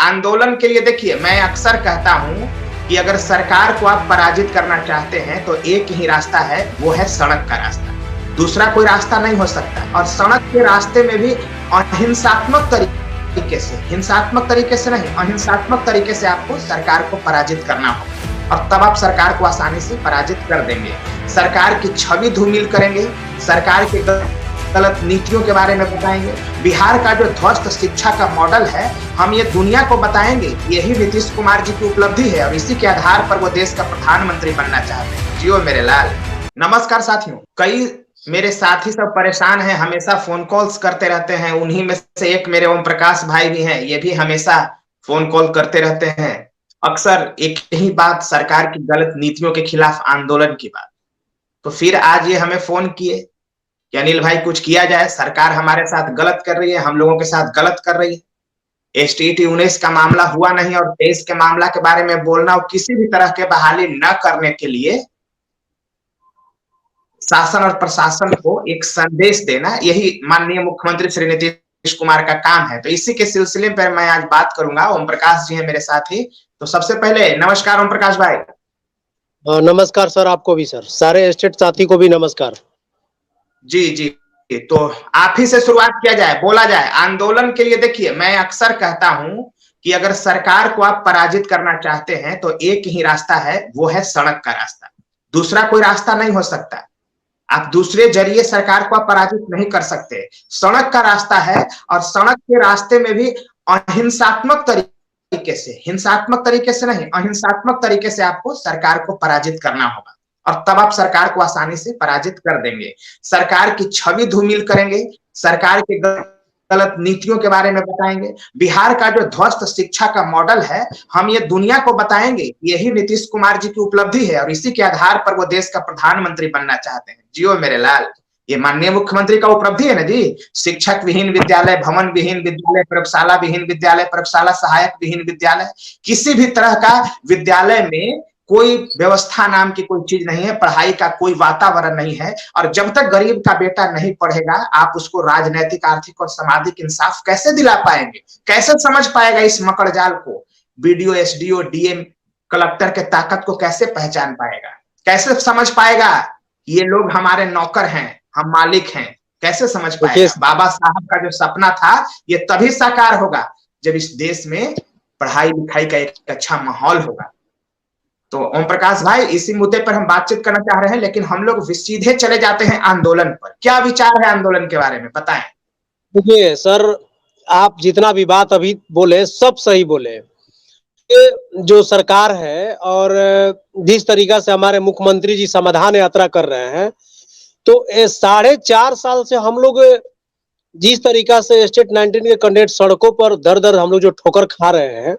आंदोलन के लिए देखिए, मैं अक्सर कहता हूं कि अगर सरकार को आप पराजित करना चाहते हैं तो एक ही रास्ता है, वो है सड़क का रास्ता। दूसरा कोई रास्ता नहीं हो सकता। और सड़क के रास्ते में भी अहिंसात्मक तरीके से, हिंसात्मक तरीके से नहीं, अहिंसात्मक तरीके से आपको सरकार को पराजित करना होगा और तब आप सरकार को आसानी से पराजित कर देंगे। सरकार की छवि धूमिल करेंगे, सरकार के गलत नीतियों के बारे में बताएंगे। बिहार का जो ध्वस्त शिक्षा का मॉडल है, हम ये दुनिया को बताएंगे, यही नीतीश कुमार जी की उपलब्धि है और इसी के आधार पर वो देश का प्रधानमंत्री बनना चाहते हैं। जियो मेरे लाल। नमस्कार साथियों, कई मेरे साथी सब परेशान हैं, हमेशा फोन कॉल्स करते रहते हैं। उन्हीं में से एक मेरे ओम प्रकाश भाई भी हैं, ये भी हमेशा फोन कॉल करते रहते हैं। अक्सर एक ही बात, सरकार की गलत नीतियों के खिलाफ आंदोलन की बात। तो फिर आज ये हमें फोन किए कि अनिल भाई कुछ किया जाए, सरकार हमारे साथ गलत कर रही है, हम लोगों के साथ गलत कर रही है। STT 19 का मामला हुआ नहीं और 23 के मामला के बारे में बोलना और किसी भी तरह के बहाली न करने के लिए शासन और प्रशासन को एक संदेश देना, यही माननीय मुख्यमंत्री श्री नीतीश कुमार का काम है। तो इसी के सिलसिले पर मैं आज बात करूंगा। ओम प्रकाश जी हैं मेरे साथ ही। तो सबसे पहले नमस्कार ओम प्रकाश भाई। नमस्कार सर, आपको भी सर, सारे स्टेट साथी को भी नमस्कार। जी जी, तो आप ही से शुरुआत किया जाए, बोला जाए। आंदोलन के लिए देखिए, मैं अक्सर कहता हूं कि अगर सरकार को आप पराजित करना चाहते हैं तो एक ही रास्ता है, वो है सड़क का रास्ता। दूसरा कोई रास्ता नहीं हो सकता। आप दूसरे जरिए सरकार को आप पराजित नहीं कर सकते। सड़क का रास्ता है और सड़क के रास्ते में भी अहिंसात्मक तरीके से, हिंसात्मक तरीके से नहीं, अहिंसात्मक तरीके से आपको सरकार को पराजित करना होगा और तब आप सरकार को आसानी से पराजित कर देंगे। सरकार की छवि धूमिल करेंगे, सरकार के गलत नीतियों के बारे में बताएंगे। बिहार का जो ध्वस्त शिक्षा का मॉडल है, हम ये दुनिया को बताएंगे, यही नीतीश कुमार जी की उपलब्धि है और इसी के आधार पर वो देश का प्रधानमंत्री बनना चाहते हैं। जियो मेरे लाल। ये माननीय मुख्यमंत्री का उपलब्धि है ना जी। शिक्षक विहीन विद्यालय, भवन विहीन विद्यालय, प्रयोगशाला विहीन विद्यालय, प्रयोगशाला सहायक विहीन विद्यालय, किसी भी तरह का विद्यालय में कोई व्यवस्था नाम की कोई चीज नहीं है, पढ़ाई का कोई वातावरण नहीं है। और जब तक गरीब का बेटा नहीं पढ़ेगा, आप उसको राजनैतिक, आर्थिक और सामाजिक इंसाफ कैसे दिला पाएंगे? कैसे समझ पाएगा इस मकड़ जाल को? BDO, SDO, DM, कलेक्टर के ताकत को कैसे पहचान पाएगा? कैसे समझ पाएगा ये लोग हमारे नौकर हैं, हम मालिक हैं? कैसे समझ पाएगा? बाबा साहब का जो सपना था, ये तभी साकार होगा जब इस देश में पढ़ाई लिखाई का एक अच्छा माहौल होगा। तो ओम प्रकाश भाई, इसी मुद्दे पर हम बातचीत करना चाह रहे हैं, लेकिन हम लोग सीधे चले जाते हैं आंदोलन पर। क्या विचार है आंदोलन के बारे में, बताएं। देखिए सर, आप जितना भी बात अभी बोले सब सही बोले। जो सरकार है और जिस तरीका से हमारे मुख्यमंत्री जी समाधान यात्रा कर रहे हैं, तो 4.5 साल से हम लोग जिस तरीका से स्टेट 19 के कैंडिडेट सड़कों पर दर दर हम लोग जो ठोकर खा रहे हैं,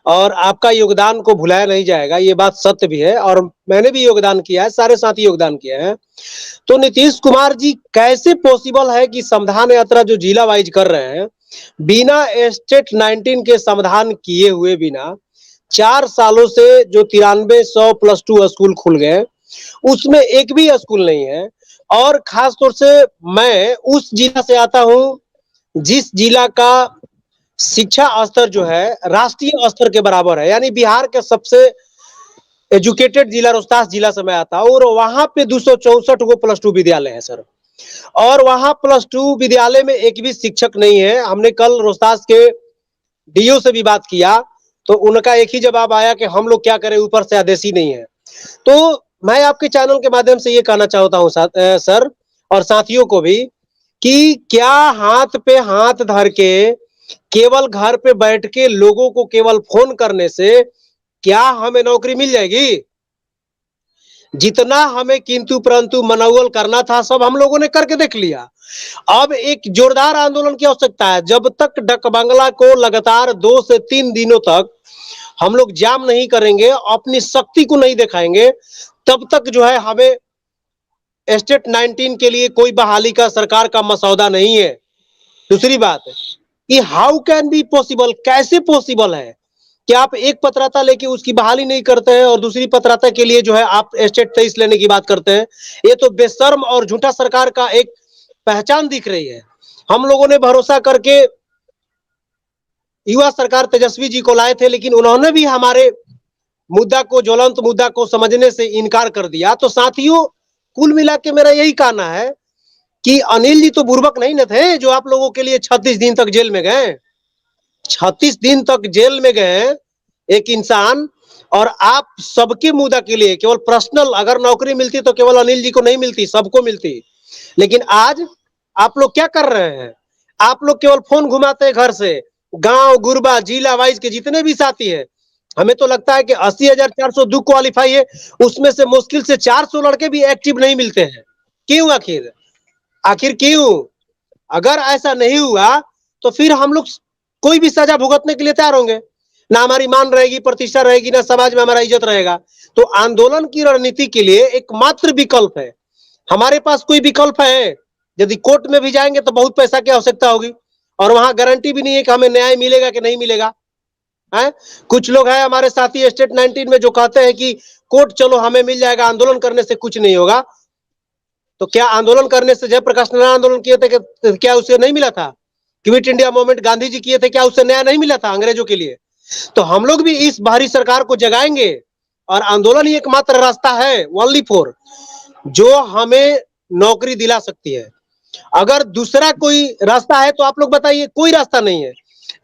और आपका योगदान को भुलाया नहीं जाएगा, ये बात सत्य भी है और मैंने भी योगदान किया है, सारे साथी योगदान किए हैं। तो नीतीश कुमार जी, कैसे पॉसिबल है कि समाधान यात्रा जो जिला वाइज कर रहे हैं, बिना स्टेट 19 के समाधान किए हुए, बिना 4 सालों से जो 9300 +2 स्कूल खुल गए, उसमें एक भी स्कूल नहीं है। और खास तौर से मैं उस जिला से आता हूं जिस जिला का शिक्षा स्तर जो है राष्ट्रीय स्तर के बराबर है, यानी बिहार के सबसे एजुकेटेड जिला रोहतास जिला से मैं आता हूं, और वहां पे 264 गो +2 विद्यालय है सर। और वहां +2 विद्यालय में एक भी शिक्षक नहीं है। हमने कल रोहतास के DO से भी बात किया, तो उनका एक ही जवाब आया कि हम लोग क्या करें, ऊपर से आदेश ही नहीं है। तो मैं आपके चैनल के माध्यम से ये कहना चाहता हूं सर और साथियों को भी, कि क्या हाथ पे हाथ धर के केवल घर पे बैठ के लोगों को केवल फोन करने से क्या हमें नौकरी मिल जाएगी? जितना हमें किंतु परंतु मनोबल करना था, सब हम लोगों ने करके देख लिया। अब एक जोरदार आंदोलन की आवश्यकता है। जब तक डक बंगला को लगातार 2 से 3 दिनों तक हम लोग जाम नहीं करेंगे, अपनी शक्ति को नहीं दिखाएंगे, तब तक जो है हमें स्टेट 19 के लिए कोई बहाली का सरकार का मसौदा नहीं है। दूसरी बात है कि हाउ कैन बी पॉसिबल, कैसे पॉसिबल है कि आप एक पत्रता लेके उसकी बहाली नहीं करते हैं और दूसरी पत्रता के लिए जो है आप स्टेट 23 लेने की बात करते हैं। ये तो बेशर्म और झूठा सरकार का एक पहचान दिख रही है। हम लोगों ने भरोसा करके युवा सरकार तेजस्वी जी को लाए थे, लेकिन उन्होंने भी हमारे मुद्दा को, ज्वलंत मुद्दा को समझने से इनकार कर दिया। तो साथियों, कुल मिला के मेरा यही कहना है कि अनिल जी तो बुर्बक नहीं न थे जो आप लोगों के लिए 36 दिन तक जेल में गए। 36 दिन तक जेल में गए एक इंसान, और आप सबके मुद्दा के लिए केवल पर्सनल अगर नौकरी मिलती तो केवल अनिल जी को नहीं मिलती, सबको मिलती। लेकिन आज आप लोग क्या कर रहे हैं? आप लोग केवल फोन घुमाते हैं घर से। गांव गुरबा जिला वाइज के जितने भी साथी हैं, हमें तो लगता है कि 80,402 क्वालिफाई है, उसमें से मुश्किल से 400 लड़के भी एक्टिव नहीं मिलते हैं। क्यों? आखिर आखिर क्यों? अगर ऐसा नहीं हुआ तो फिर हम लोग कोई भी सजा भुगतने के लिए तैयार होंगे। ना हमारी मान रहेगी, प्रतिष्ठा रहेगी, ना समाज में हमारा इज्जत रहेगा। तो आंदोलन की रणनीति के लिए एकमात्र विकल्प है, हमारे पास कोई विकल्प है? यदि कोर्ट में भी जाएंगे तो बहुत पैसा की आवश्यकता होगी, और वहां गारंटी भी नहीं है कि हमें न्याय मिलेगा कि नहीं मिलेगा है। कुछ लोग हैं हमारे साथी स्टेट 19 में जो कहते हैं कि कोर्ट चलो हमें मिल जाएगा, आंदोलन करने से कुछ नहीं होगा। तो क्या आंदोलन करने से, जयप्रकाश नारायण आंदोलन किए थे, क्या उसे नहीं मिला था? Quit India movement Gandhi ji किए थे, क्या उससे न्याय नहीं मिला था अंग्रेजों के लिए? तो हम लोग भी इस बाहरी सरकार को जगाएंगे, और आंदोलन ही एकमात्र रास्ता है, ओनली फॉर, जो हमें नौकरी दिला सकती है। अगर दूसरा कोई रास्ता है तो आप लोग बताइए। कोई रास्ता नहीं है।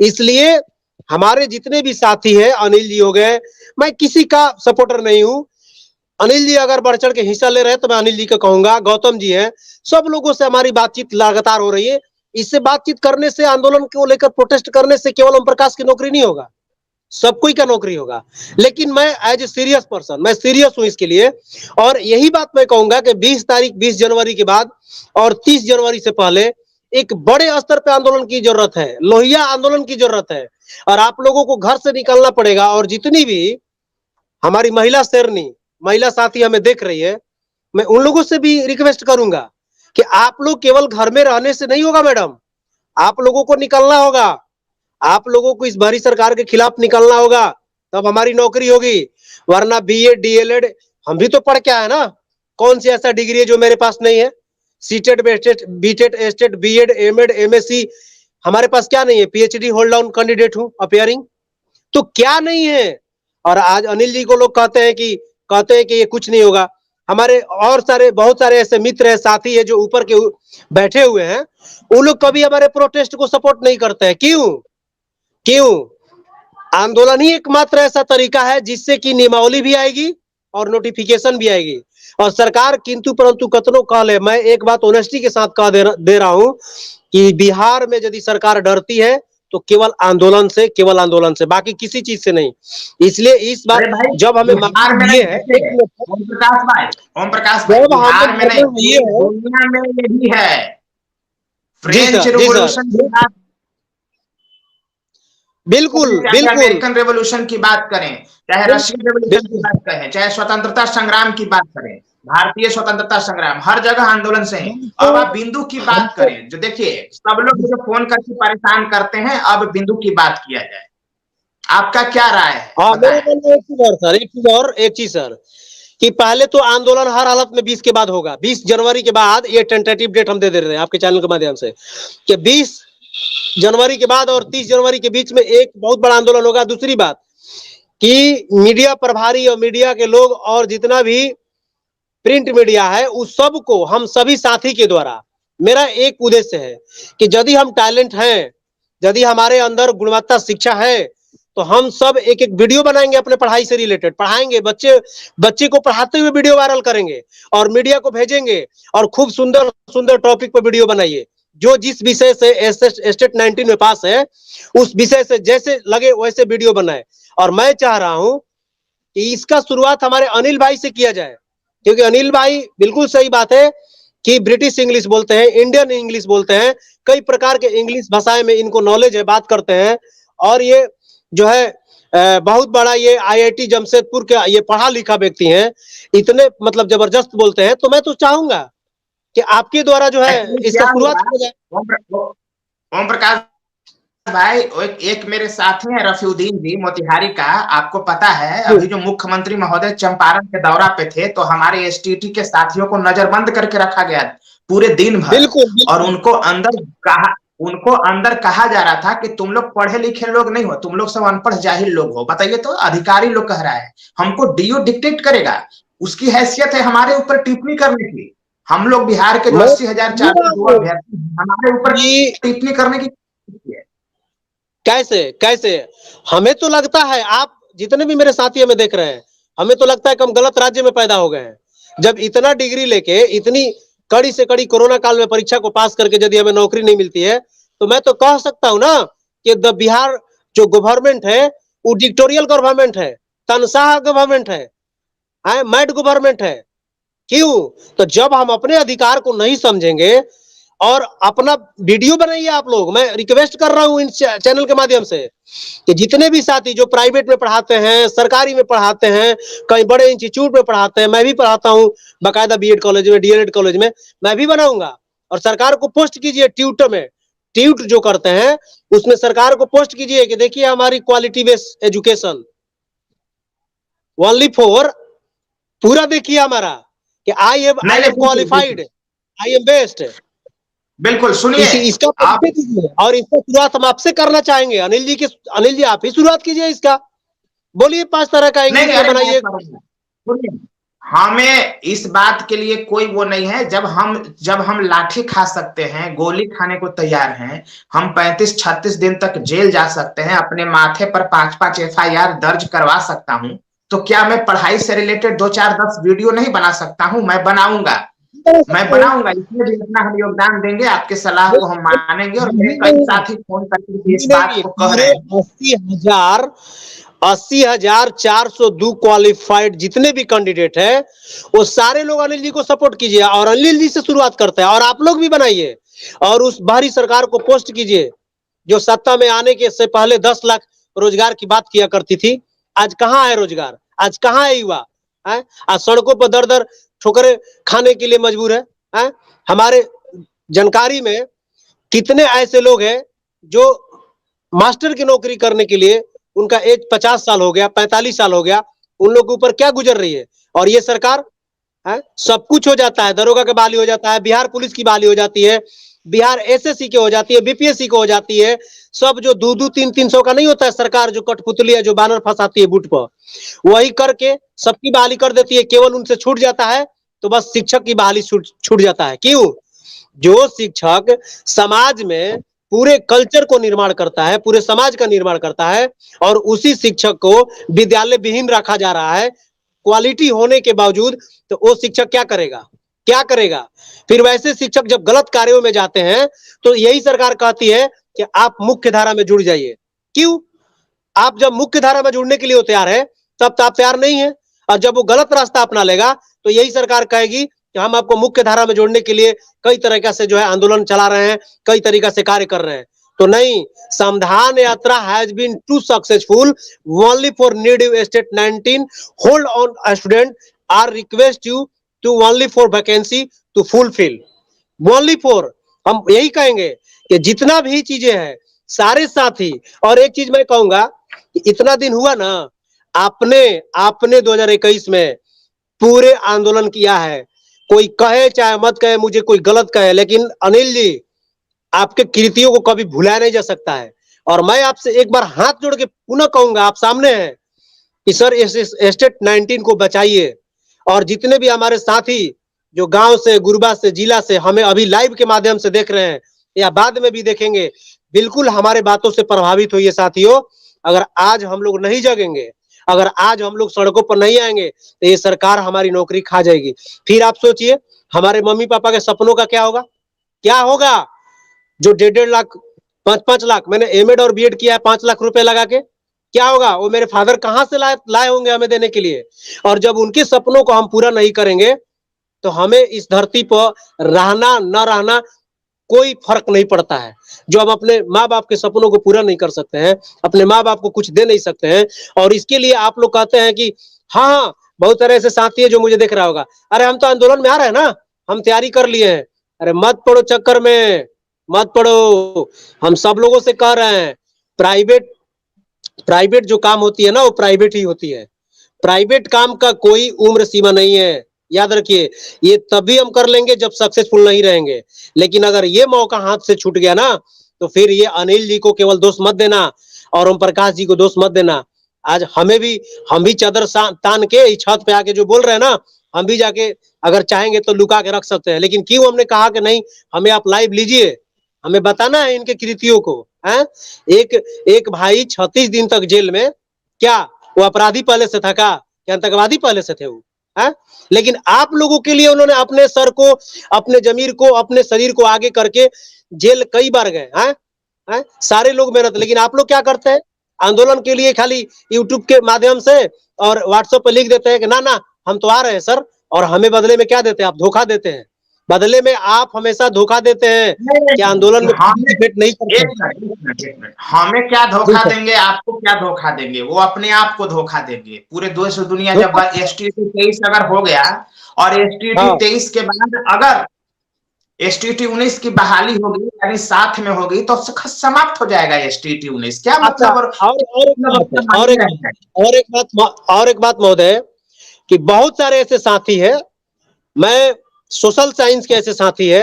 इसलिए हमारे जितने भी साथी हैं, अनिल जी हो गए, मैं किसी का सपोर्टर नहीं हूं। अनिल जी अगर बढ़ चढ़ के हिस्सा ले रहे हैं तो मैं अनिल जी को कहूंगा, गौतम जी हैं, सब लोगों से हमारी बातचीत लगातार हो रही है। इससे बातचीत करने से, आंदोलन को लेकर प्रोटेस्ट करने से केवल ओम प्रकाश की नौकरी नहीं होगा, सब कोई का नौकरी होगा। लेकिन मैं एज ए सीरियस पर्सन, मैं सीरियस हूं इसके लिए। और यही बात मैं कहूंगा कि 20 जनवरी के बाद और 30 जनवरी से पहले एक बड़े स्तर पे आंदोलन की जरूरत है, लोहिया आंदोलन की जरूरत है। और आप लोगों को घर से निकलना पड़ेगा। और जितनी भी हमारी महिला शेरनी, महिला साथी हमें देख रही है, मैं उन लोगों से भी रिक्वेस्ट करूंगा कि आप लोग केवल घर में रहने से नहीं होगा मैडम, आप लोगों को निकलना होगा। आप लोगों को इस बाहरी सरकार के खिलाफ निकलना होगा, तब हमारी नौकरी होगी। वरना बीएड डीएलएड हम भी तो पढ़ के आए ना। कौन सी ऐसा डिग्री है जो मेरे पास नहीं है? CTET बेस्टेट बीटेट estate BEd MEd MSc हमारे पास क्या नहीं है? पीएचडी होल्ड डाउन कैंडिडेट हूं अपियरिंग। तो क्या नहीं है? और आज अनिल जी को लोग कहते हैं कि ये कुछ नहीं होगा। हमारे और सारे बहुत सारे ऐसे मित्र है, साथी है जो ऊपर के बैठे हुए हैं, वो लोग कभी हमारे प्रोटेस्ट को सपोर्ट नहीं करते हैं। क्यों? क्यों? आंदोलन ही एकमात्र ऐसा तरीका है जिससे कि नियमावली भी आएगी और नोटिफिकेशन भी आएगी। और सरकार किंतु परंतु कतनो कह ले, मैं एक बात ऑनेस्टी के साथ कह दे रहा हूं कि बिहार में यदि सरकार डरती है तो केवल आंदोलन से, केवल आंदोलन से, बाकी किसी चीज से नहीं। इसलिए इस बार जब हमें बिहार में ये नहीं, है, ओम प्रकाश भाई, बिहार में नहीं, दुनिया में यही है। फ्रेंच रिवॉल्यूशन की बात, बिल्कुल चाहे अमेरिकन रेवोल्यूशन की बात करें, चाहे रशियन रेवोल्यूशन की बात करें, चाहे स्वतंत्रता संग्राम की बात करें, भारतीय स्वतंत्रता संग्राम, हर जगह आंदोलन से है। अब आप बिंदु की बात करें, जो देखिए सब लोग जो फोन करके परेशान करते हैं, अब बिंदु की बात किया जाए, आपका क्या राय है? हाँ, एक चीज सर, कि पहले तो आंदोलन हर हालत में 20 के बाद होगा। 20 जनवरी के बाद, ये टेंटेटिव डेट हम दे रहे हैं आपके चैनल के माध्यम से, कि 20 जनवरी के बाद और 30 जनवरी के बीच में एक बहुत बड़ा आंदोलन होगा। दूसरी बात कि मीडिया प्रभारी और मीडिया के लोग और जितना भी प्रिंट मीडिया है, उस सब को हम सभी साथी के द्वारा, मेरा एक उद्देश्य है कि यदि हम टैलेंट हैं, यदि हमारे अंदर गुणवत्ता शिक्षा है, तो हम सब एक एक वीडियो बनाएंगे अपने पढ़ाई से रिलेटेड, पढ़ाएंगे, बच्चे को पढ़ाते हुए वीडियो वायरल करेंगे और मीडिया को भेजेंगे। और खूब सुंदर सुंदर टॉपिक पर वीडियो बनाइए, जो जिस विषय से स्टेट 19 में पास है उस विषय से जैसे लगे वैसे वीडियो बनाए। और मैं चाह रहा हूं कि इसका शुरुआत हमारे अनिल भाई से किया जाए, क्योंकि अनिल भाई, बिल्कुल सही बात है कि ब्रिटिश इंग्लिश बोलते हैं, इंडियन इंग्लिश बोलते हैं, कई प्रकार के इंग्लिश भाषाएं में इनको नॉलेज है, बात करते हैं। और ये जो है बहुत बड़ा ये आईआईटी जमशेदपुर के ये पढ़ा लिखा व्यक्ति हैं, इतने मतलब जबरदस्त बोलते हैं। तो मैं तो चाहूंगा कि आपके द्वारा जो है इसका शुरुआत किया जाए। ओम प्रकाश भाई, एक मेरे साथी हैं रफीउद्दीन जी मोतिहारी का, आपको पता है अभी जो मुख्यमंत्री महोदय चंपारण के दौरा पे थे, तो हमारे एसटीटी के साथियों को नजरबंद करके रखा गया पूरे दिन भर। और उनको अंदर उनको अंदर कहा जा रहा था कि तुम लोग पढ़े लिखे लोग नहीं हो, तुम लोग सब अनपढ़ जाहिल लोग हो। बताइए तो, अधिकारी लोग कह रहा है हमको डीओ डिक्टेट करेगा, उसकी हैसियत है हमारे ऊपर टिप्पणी करने की। हम लोग बिहार के जो मैं 80,402 अभ्यर्थी हमारे ऊपर कि टिप्पणी करने की है। कैसे कैसे हमें तो लगता है, आप जितने भी मेरे साथी हमें देख रहे हैं, हमें तो लगता है कि हम गलत राज्य में पैदा हो गए हैं। जब इतना डिग्री लेके इतनी कड़ी से कड़ी कोरोना काल में परीक्षा को पास करके यदि हमें नौकरी नहीं मिलती है, तो मैं तो कह सकता हूं ना कि द बिहार जो गवर्नमेंट है वो डिक्टोरियल गवर्नमेंट है, तनशाह गवर्नमेंट है, मैड गवर्नमेंट है। क्यों? तो जब हम अपने अधिकार को नहीं समझेंगे, और अपना वीडियो बनाइए आप लोग, मैं रिक्वेस्ट कर रहा हूं इन चैनल के माध्यम से कि जितने भी साथी जो प्राइवेट में पढ़ाते हैं, सरकारी में पढ़ाते हैं, कहीं बड़े इंस्टीट्यूट में पढ़ाते हैं, मैं भी पढ़ाता हूं बाकायदा बीएड कॉलेज में, डीएलएड कॉलेज में, मैं भी बनाऊंगा। और सरकार को पोस्ट कीजिए ट्विटर में, ट्वीट जो करते हैं उसमें सरकार को पोस्ट कीजिए कि देखिए हमारी quality based education only for, पूरा देखिए हमारा कि आई नहीं नहीं, एम बिल्कुल क्वालिफाइड, बिल्कुल आई एम बेस्ट। बिल्कुल, सुनिए इसी इसका आप। परिचय दीजिए, और इसका शुरुआत हम आपसे करना चाहेंगे अनिल जी के। अनिल जी आप ही शुरुआत कीजिए इसका, बोलिए 5 तरह का नहीं इंग्लिश नहीं, में अरे मैं बनाइए। करूंगा। सुनिए, हमें इस बात के लिए कोई वो नहीं है। जब हम लाठी खा सकते हैं, गोली खाने को तैयार हैं, हम 35-36 दिन तक जेल जा सकते हैं, अपने माथे पर 5-5 एफआईआर दर्ज करवा सकता हूं, तो क्या मैं पढ़ाई से रिलेटेड 2-4-10 वीडियो नहीं बना सकता हूं? मैं बनाऊंगा, इसमें भी अपना हम योगदान देंगे, आपके सलाह को हम मानेंगे। और मेरे नहीं कई नहीं साथी फोन करके भी इस बात नहीं, को कह पूरे रहे हैं। 80,402 क्वालिफाइड जितने भी कैंडिडेट है, वो सारे लोग अनिल जी को सपोर्ट कीजिए, और अनिल जी से शुरुआत करते हैं, और आप लोग भी बनाइए, और उस बाहरी सरकार को पोस्ट कीजिए जो सत्ता में आने के से पहले 10 लाख रोजगार की बात किया करती थी। आज कहां है रोजगार? आज कहां है युवा? आज सड़कों पर दर दर ठोकरे खाने के लिए मजबूर है? हमारे जानकारी में कितने ऐसे लोग हैं जो मास्टर की नौकरी करने के लिए उनका एज 50 साल हो गया, 45 साल हो गया, उन लोगों के ऊपर क्या गुजर रही है? और ये सरकार है, सब कुछ हो जाता है, दरोगा के बहाली हो जाता है, बिहार पुलिस की बहाली हो जाती है, बिहार एसएससी के हो जाती है, बीपीएससी को हो जाती है। सब जो 2-2, 3-3 सौ का नहीं होता है, सरकार जो कठपुतली है, जो बानर फंसाती है बूट पर, वही करके सबकी बहाली कर देती है। केवल उनसे छूट जाता है तो बस शिक्षक की बहाली छूट जाता है। क्यों? जो शिक्षक समाज में पूरे कल्चर को निर्माण करता है, पूरे समाज का निर्माण करता है, और उसी शिक्षक को विद्यालय विहीन रखा जा रहा है क्वालिटी होने के बावजूद, तो वो शिक्षक क्या करेगा? क्या करेगा? फिर वैसे शिक्षक जब गलत कार्यों में जाते हैं तो यही सरकार कहती है कि आप मुख्य धारा में जुड़ जाइए। क्यों? आप जब मुख्य धारा में जुड़ने के लिए तैयार है, तब तो आप तैयार नहीं है। और जब वो गलत रास्ता अपना लेगा तो यही सरकार कहेगी कि हम आपको मुख्य धारा में जोड़ने के लिए कई तरीके से जो है आंदोलन चला रहे हैं, कई तरीका से कार्य कर रहे हैं। तो नहीं, Samvidhan Yatra has been to successful only for need state 19 hold on student are request you to only for vacancy to fulfil only for. हम यही कहेंगे कि जितना भी चीजें हैं सारे साथी। और एक चीज मैं कहूंगा कि इतना दिन हुआ ना, आपने आपने 2021 में पूरे आंदोलन किया है, कोई कहे चाहे मत कहे, मुझे कोई गलत कहे, लेकिन अनिल जी आपके कृतियों को कभी भुलाया नहीं जा सकता है। और मैं आपसे एक बार हाथ जोड़ के पुनः कहूंगा, आप सामने हैं कि सर इस स्टेट 19 को बचाइए। और जितने भी हमारे साथी जो गांव से, गुरबा से, जिला से हमें अभी लाइव के माध्यम से देख रहे हैं या बाद में भी देखेंगे, बिल्कुल हमारे बातों से प्रभावित होइए साथियों। अगर आज हम लोग नहीं जगेंगे, अगर आज हम लोग सड़कों पर नहीं आएंगे, तो ये सरकार हमारी नौकरी खा जाएगी। फिर आप सोचिए हमारे मम्मी पापा के सपनों का क्या होगा? क्या होगा? जो 1.5-1.5 लाख, 5-5 लाख, मैंने एमएड और बीएड किया है 5 लाख रुपए लगा के, क्या होगा? वो मेरे फादर कहां से लाए होंगे हमें देने के लिए? और जब उनके सपनों को हम पूरा नहीं करेंगे तो हमें इस धरती पर रहना न रहना कोई फर्क नहीं पड़ता है। जो हम अपने माँ बाप के सपनों को पूरा नहीं कर सकते हैं, अपने माँ बाप को कुछ दे नहीं सकते हैं, और इसके लिए आप लोग कहते हैं कि हाँ, बहुत सारे ऐसे साथी है जो मुझे देख रहा होगा, अरे हम तो आंदोलन में आ रहे हैं ना, हम तैयारी कर लिए हैं। अरे मत पड़ो चक्कर में, मत पड़ो। हम सब लोगों से कह रहे हैं, प्राइवेट प्राइवेट जो काम होती है ना, वो प्राइवेट ही होती है। प्राइवेट काम का कोई उम्र सीमा नहीं है, याद रखिए। ये तभी हम कर लेंगे जब सक्सेसफुल नहीं रहेंगे। लेकिन अगर ये मौका हाथ से छूट गया ना, तो फिर ये अनिल जी को केवल दोष मत देना और ओम प्रकाश जी को दोष मत देना। आज हम भी चादर तान के इस छत पे आके जो बोल रहे हैं ना, हम भी जाके अगर चाहेंगे तो लुका के रख सकते हैं, लेकिन क्यों हमने कहा कि नहीं, हमें आप लाइव लीजिए, हमें बताना है इनके कृतियों को। है एक भाई 36 दिन तक जेल में, क्या वो अपराधी पहले से था क्या आतंकवादी पहले से थे वो? है लेकिन आप लोगों के लिए उन्होंने अपने सर को, अपने जमीर को, अपने शरीर को आगे करके जेल कई बार गए हैं। सारे लोग मेहनत, लेकिन आप लोग क्या करते हैं? आंदोलन के लिए खाली यूट्यूब के माध्यम से और व्हाट्सएप पे लिख देते हैं कि ना हम तो आ रहे हैं सर, और हमें बदले में क्या देते हैं? आप धोखा देते हैं। बदले में आप हमेशा धोखा देते हैं कि आंदोलन में पार्टिसिपेट नहीं करते। एक मिनट, हमें क्या धोखा देंगे, आपको क्या धोखा देंगे? वो अपने आप को धोखा देंगे। पूरे देश दुनिया जब STT 23 अगर हो गया और STT 23 के बाद अगर STT 19 की बहाली होगी, यानी साथ में होगी, तो समाप्त हो जाएगा STT 19। क्या मतलब? और एक बात महोदय, कि बहुत सारे ऐसे साथी है, मैं सोशल साइंस के ऐसे साथी है,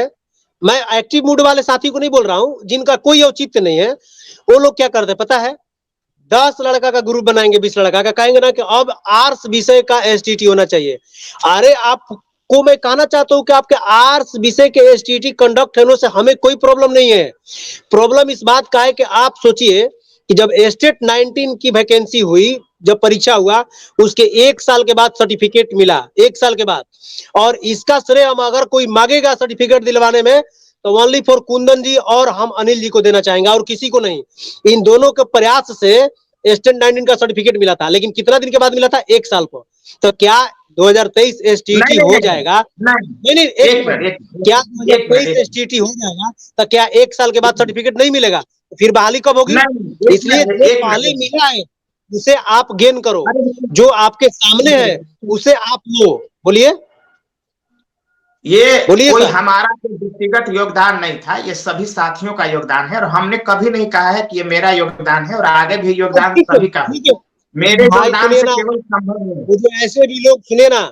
मैं एक्टिव मूड वाले साथी को नहीं बोल रहा हूं, जिनका कोई औचित्य नहीं है। वो लोग क्या करते पता है? 10 लड़का का ग्रुप बनाएंगे, 20 लड़का का, कहेंगे ना कि अब आर्ट्स विषय का STT होना चाहिए। अरे आपको मैं कहना चाहता हूं कि आपके आर्ट्स विषय के STT कंडक्ट होने से हमें कोई प्रॉब्लम नहीं है। प्रॉब्लम इस बात का है कि आप सोचिए कि जब स्टेट 19 की वैकेंसी हुई, जब परीक्षा हुआ, उसके 1 साल के बाद सर्टिफिकेट मिला, 1 साल के बाद, और इसका श्रेय हम अगर कोई मांगेगा सर्टिफिकेट दिलवाने में, तो ओनली फॉर कुंदन जी और हम अनिल जी को देना चाहेंगे, और किसी को नहीं। इन दोनों के प्रयास से स्टेट 19 का सर्टिफिकेट मिला था, लेकिन कितना दिन के बाद मिला था? 1 साल को। तो क्या 2023 STT हो जाएगा? नहीं, एक मिनट, क्या 2023 STT हो जाएगा तो क्या 1 साल के बाद सर्टिफिकेट नहीं मिलेगा? फिर बहाली कब होगी? इसलिए जो पहले मिला है उसे आप गेन करो, जो आपके सामने है उसे आप लो। बोलिए। ये कोई हमारा व्यक्तिगत योगदान नहीं था, ये सभी साथियों का योगदान है, और हमने कभी नहीं कहा है कि ये मेरा योगदान है, और आगे भी योगदान सभी का है। मेरे योगदान से केवल संभव है। मुझे ऐसे भी लोग, सुने ना,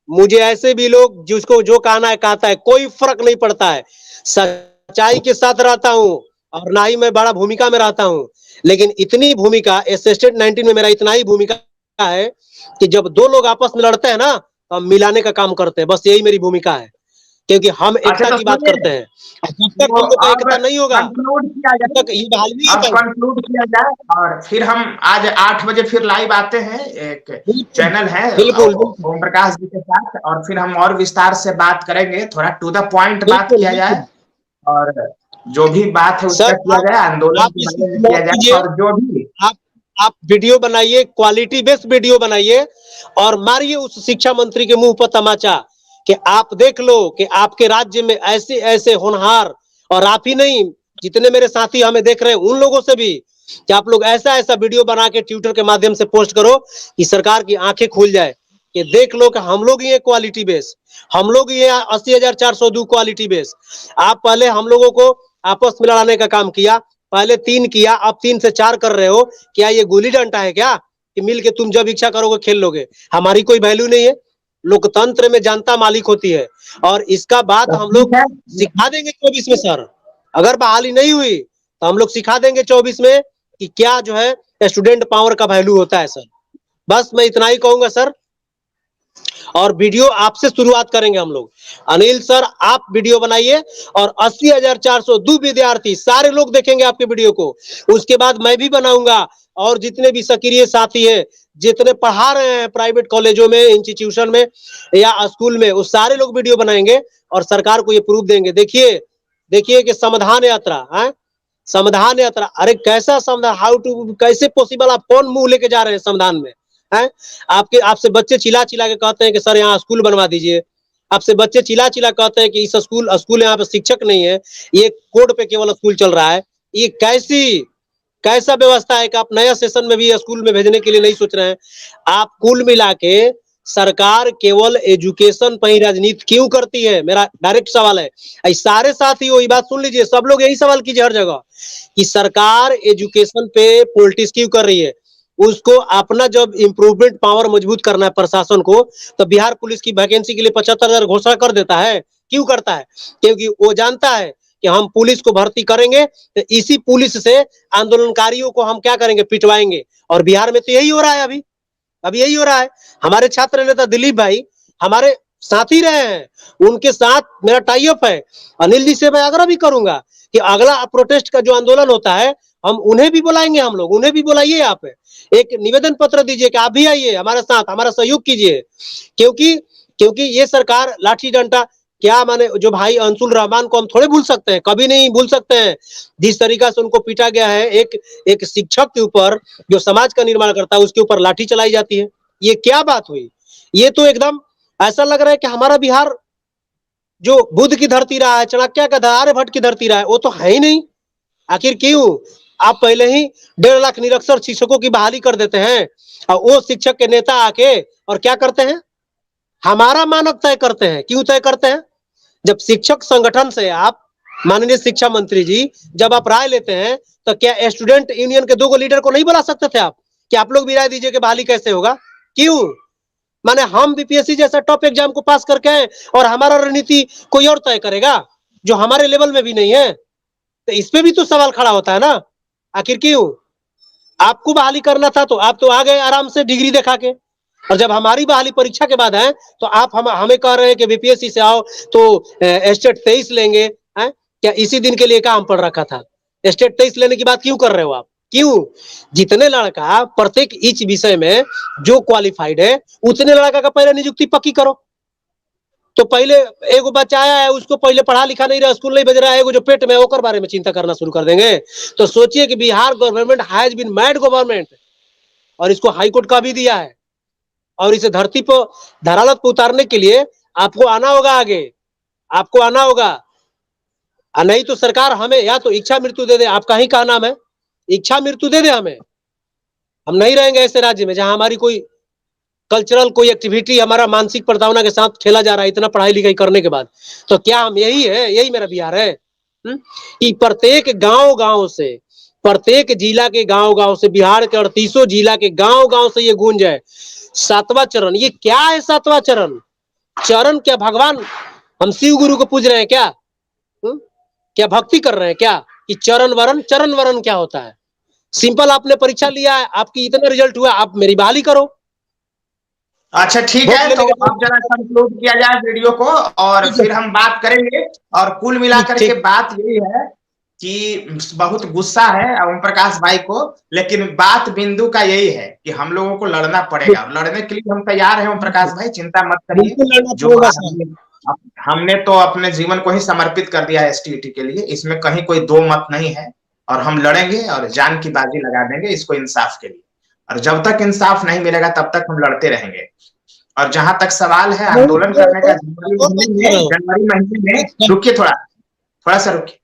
मुझे ऐसे भी लोग जिसको जो कहना है कहता है, कोई फर्क नहीं पड़ता है। सच्चाई के साथ रहता हूँ, और ना ही मैं बड़ा भूमिका में रहता हूँ, लेकिन इतनी भूमिका स्टेट 19 में मेरा इतना ही भूमिका है कि जब दो लोग आपस में लड़ते हैं ना, तो हम मिलाने का काम करते हैं। बस यही मेरी भूमिका है, क्योंकि हम एकता की बात करते हैं। जब तक हम लोग का एकता नहीं होगा, तब तक ये बहाली नहीं होगा। कंक्लूड किया जाए, और फिर हम आज 8 बजे फिर लाइव आते हैं, एक चैनल है ओम प्रकाश जी के साथ, और फिर हम और विस्तार से बात करेंगे, थोड़ा टू द पॉइंट बात किया जाए, और जो भी बात है उसका किया जाए, आंदोलन किया जाए, और जो भी आप वीडियो बनाइए, क्वालिटी बेस्ड वीडियो बनाइए, और मारिए उस शिक्षा मंत्री के मुंह पर तमाचा कि आप देख लो कि आपके राज्य में ऐसे ऐसे होनहार, और आप ही नहीं, जितने मेरे साथी हमें देख रहे हैं उन लोगों से भी, कि आप लोग ऐसा ऐसा वीडियो बना के ट्विटर के माध्यम से पोस्ट करो कि सरकार की आंखें खुल जाए, कि देख लो कि हम लोग ये क्वालिटी बेस, हम लोग ये 80,402 क्वालिटी बेस। आप पहले हम लोगों को आपस में लड़ाने का काम किया, पहले 3 किया, अब 3 से 4 कर रहे हो। क्या ये गुल्ली डंडा है क्या, कि मिल के तुम जब इच्छा करोगे खेल लोगे? हमारी कोई वैल्यू नहीं है। लोकतंत्र में जनता मालिक होती है, और इसका बात हम लोग सिखा देंगे 24 में सर। अगर बहाली नहीं हुई तो हम लोग सिखा देंगे 24 में कि क्या जो है स्टूडेंट पावर का वैल्यू होता है सर। बस मैं इतना ही कहूंगा सर, और वीडियो आपसे शुरुआत करेंगे हम लोग। अनिल सर आप वीडियो बनाइए, और 80,402 विद्यार्थी सारे लोग देखेंगे आपके वीडियो को। उसके बाद मैं भी बनाऊंगा, और जितने भी सक्रिय साथी हैं, जितने पढ़ा रहे हैं प्राइवेट कॉलेजों में, इंस्टीट्यूशन में या स्कूल में, वो सारे लोग वीडियो बनाएंगे और सरकार को ये प्रूफ देंगे। देखिए कि समाधान यात्रा है, समाधान यात्रा, अरे कैसा समाधान, हाउ टू, कैसे पॉसिबल, आप कौन मुंह लेके जा रहे हैं समाधान में? है आपसे बच्चे चिल्ला चिल्ला के कहते हैं कि सर यहाँ स्कूल बनवा दीजिए। आपसे बच्चे चिल्ला चिल्ला कहते हैं कि इस स्कूल यहाँ पे शिक्षक नहीं है, ये कोड पे केवल स्कूल चल रहा है। ये कैसा व्यवस्था है कि आप नया सेशन में भी स्कूल में भेजने के लिए नहीं सोच रहे हैं? आप कुल मिला के सरकार केवल एजुकेशन पर ही राजनीति क्यों करती है? मेरा डायरेक्ट सवाल है। सारे साथी वही बात सुन लीजिए, सब लोग यही सवाल कीजिए हर जगह, कि सरकार एजुकेशन पे पॉलिटिक्स क्यों कर रही है? उसको अपना जब इंप्रूवमेंट पावर मजबूत करना है प्रशासन को, तो बिहार पुलिस की वैकेंसी के लिए 75,000 घोषणा कर देता है। क्यों करता है? क्योंकि वो जानता है कि हम पुलिस को भर्ती करेंगे तो इसी पुलिस से आंदोलनकारियों को हम क्या करेंगे, पिटवाएंगे। और बिहार में तो यही हो रहा है, अभी यही हो रहा है। हमारे छात्र नेता दिलीप भाई हमारे साथ ही रहे हैं, उनके साथ मेरा टाई अप है। अनिल जी से मैं आग्रह भी करूंगा कि अगला प्रोटेस्ट का जो आंदोलन होता है हम उन्हें भी बुलाएंगे, हम लोग उन्हें भी बुलाइए, आप एक निवेदन पत्र दीजिए कि आप भी आइए हमारे साथ, हमारा सहयोग कीजिए। क्योंकि ये सरकार लाठी डंडा क्या माने, जो भाई अंशुल रहमान को हम थोड़े भूल सकते हैं, कभी नहीं भूल सकते हैं। जिस तरीका से उनको पीटा गया है, एक शिक्षक के ऊपर जो समाज का निर्माण करता है उसके ऊपर लाठी चलाई जाती है, ये क्या बात हुई? ये तो एकदम ऐसा लग रहा है कि हमारा बिहार जो बुद्ध की धरती रहा है, चाणक्य का, आर्यभट्ट की धरती रहा है, वो तो है ही नहीं। आखिर क्यों? आप पहले ही 1.5 लाख निरक्षर शिक्षकों की बहाली कर देते हैं और वो शिक्षक के नेता आके और क्या करते हैं, हमारा मानक तय करते हैं। क्यों तय करते हैं? जब शिक्षक संगठन से आप माननीय शिक्षा मंत्री जी जब आप राय लेते हैं तो क्या स्टूडेंट यूनियन के 2 लीडर को नहीं बुला सकते थे आप कि आप लोग भी राय दीजिए कि बहाली कैसे होगा? क्यों? माने हम बीपीएससी जैसा टॉप एग्जाम को पास करके आए और हमारा रणनीति कोई और तय करेगा जो हमारे लेवल में भी नहीं है? तो इस पे भी तो सवाल खड़ा होता है ना। आखिर क्यों? आपको बहाली करना था तो आप तो आ गए आराम से डिग्री दिखा के, और जब हमारी बहाली परीक्षा के बाद है तो आप हमें कह रहे हैं कि बीपीएससी से आओ तो स्टेट 23 लेंगे। है क्या इसी दिन के लिए काम पड़ रखा था? स्टेट 23 लेने की बात क्यों कर रहे हो आप? क्यों? जितने लड़का प्रत्येक इच विषय में जो क्वालिफाइड है उतने लड़का का पहले नियुक्ति पक्की करो। तो पहले एगो बच्चा आया है, उसको पहले पढ़ा लिखा नहीं रहा, स्कूल नहीं भेज रहा है, एगो जो पेट में ओकर बारे में चिंता करना शुरू कर देंगे। तो सोचिए कि Bihar government has been made government, और इसको हाईकोर्ट का भी दिया है, और इसे धरती पर धरातल पर उतारने के लिए आपको आना होगा, आगे आपको आना होगा। नहीं तो सरकार हमें या तो इच्छा मृत्यु दे दे, आपका ही का नाम है, इच्छा मृत्यु दे दे हमें। हम नहीं रहेंगे ऐसे राज्य में जहां हमारी कोई कल्चरल कोई एक्टिविटी हमारा मानसिक प्रताड़ना के साथ खेला जा रहा है इतना पढ़ाई लिखाई करने के बाद। तो क्या हम यही है, यही मेरा बिहार है? कि प्रत्येक गांव से, प्रत्येक जिला के गांव से, बिहार के 38 जिला के गांव से ये गूंज है 7वां चरण। ये क्या है 7वां चरण? चरण क्या भगवान हम शिव गुरु को पूज रहे हैं क्या? क्या भक्ति कर रहे हैं क्या? कि चरण वरण क्या होता है? सिंपल, आपने परीक्षा लिया है, आपकी इतना रिजल्ट हुआ, आप मेरी बहाली करो। अच्छा ठीक है, तो अब जरा कंक्लूड किया जाए वीडियो को और फिर हम बात करेंगे। और कुल मिलाकर के बात यही है कि बहुत गुस्सा है ओम प्रकाश भाई को, लेकिन बात बिंदु का यही है कि हम लोगों को लड़ना पड़ेगा, और लड़ने के लिए हम तैयार हैं ओम प्रकाश भाई, चिंता मत करिए। जो हमने तो अपने जीवन को ही समर्पित कर दिया है एसटीईटी के लिए, इसमें कहीं कोई दो मत नहीं है, और हम लड़ेंगे और जान की बाजी लगा देंगे इसको इंसाफ के लिए। और जब तक इंसाफ नहीं मिलेगा तब तक हम लड़ते रहेंगे। और जहां तक सवाल है आंदोलन करने का, जनवरी महीने में रुकिए, थोड़ा सा रुकिए,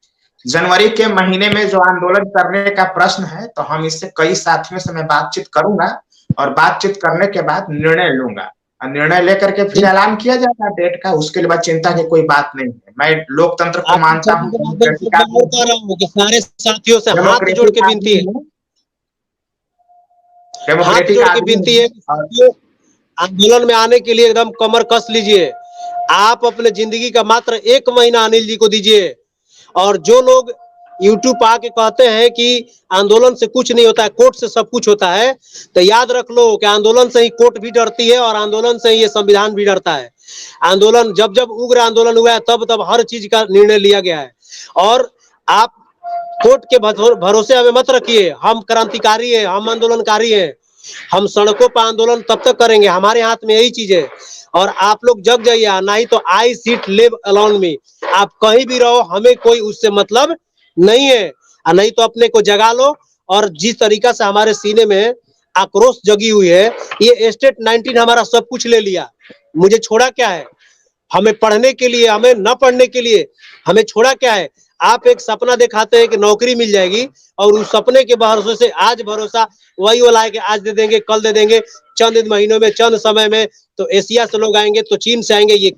जनवरी के महीने में जो आंदोलन करने का प्रश्न है, तो हम इससे कई साथियों से मैं बातचीत करूंगा, और बातचीत करने के बाद निर्णय लूंगा, और निर्णय लेकर के फिर ऐलान किया जाएगा डेट का। उसके बाद चिंता की कोई बात नहीं है। मैं लोकतंत्र को मानता हूँ, सारे साथियों से हाथ जोड़ के विनती है, आंदोलन में आने के लिए एकदम कमर कस लीजिए। आप अपने जिंदगी का मात्र 1 महीना अनिल जी को दीजिए। और जो लोग यूट्यूब पर आके कहते हैं कि आंदोलन से कुछ नहीं होता है, कोर्ट से सब कुछ होता है, तो याद रख लो कि आंदोलन से ही कोर्ट भी डरती है और आंदोलन से ही ये संविधान भी डरता है। आंदोलन जब उग्र आंदोलन हुआ है तब हर चीज का निर्णय लिया गया है। और आप कोर्ट के भरोसे हमें मत रखिए। हम क्रांतिकारी है, हम आंदोलनकारी है, हम सड़कों पर आंदोलन तब तक करेंगे, हमारे हाथ में यही चीज है। और आप लोग जग जाइए, नहीं तो आई सीट लिव अलोन में, आप कहीं भी रहो, हमें कोई उससे मतलब नहीं है। नहीं तो अपने को जगा लो। और जिस तरीका से हमारे सीने में आक्रोश जगी हुई है, ये स्टेट 19 हमारा सब कुछ ले लिया, मुझे छोड़ा क्या है? हमें पढ़ने के लिए, हमें न पढ़ने के लिए हमें छोड़ा क्या है? आप एक सपना दिखाते हैं कि नौकरी मिल जाएगी, और उस सपने के भरोसे से आज भरोसा वही वाला है कि आज दे देंगे, कल दे देंगे, चंद महीनों में, चंद समय में तो एशिया से लोग आएंगे, तो चीन से आएंगे। ये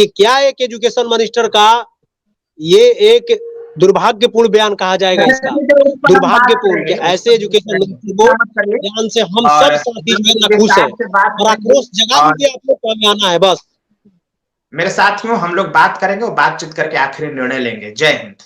क्या एक एजुकेशन मिनिस्टर का ये एक दुर्भाग्यपूर्ण बयान कहा जाएगा इसका, दुर्भाग्यपूर्ण कि ऐसे एजुकेशन मिनिस्टर को बयान से हम सब साथी जो है ना खुश है, और आक्रोश जगा दीजिए आप लोग को, हमें आना है बस। मेरे साथियों, हम लोग बात करेंगे और बातचीत करके आखिरी निर्णय लेंगे। जय हिंद।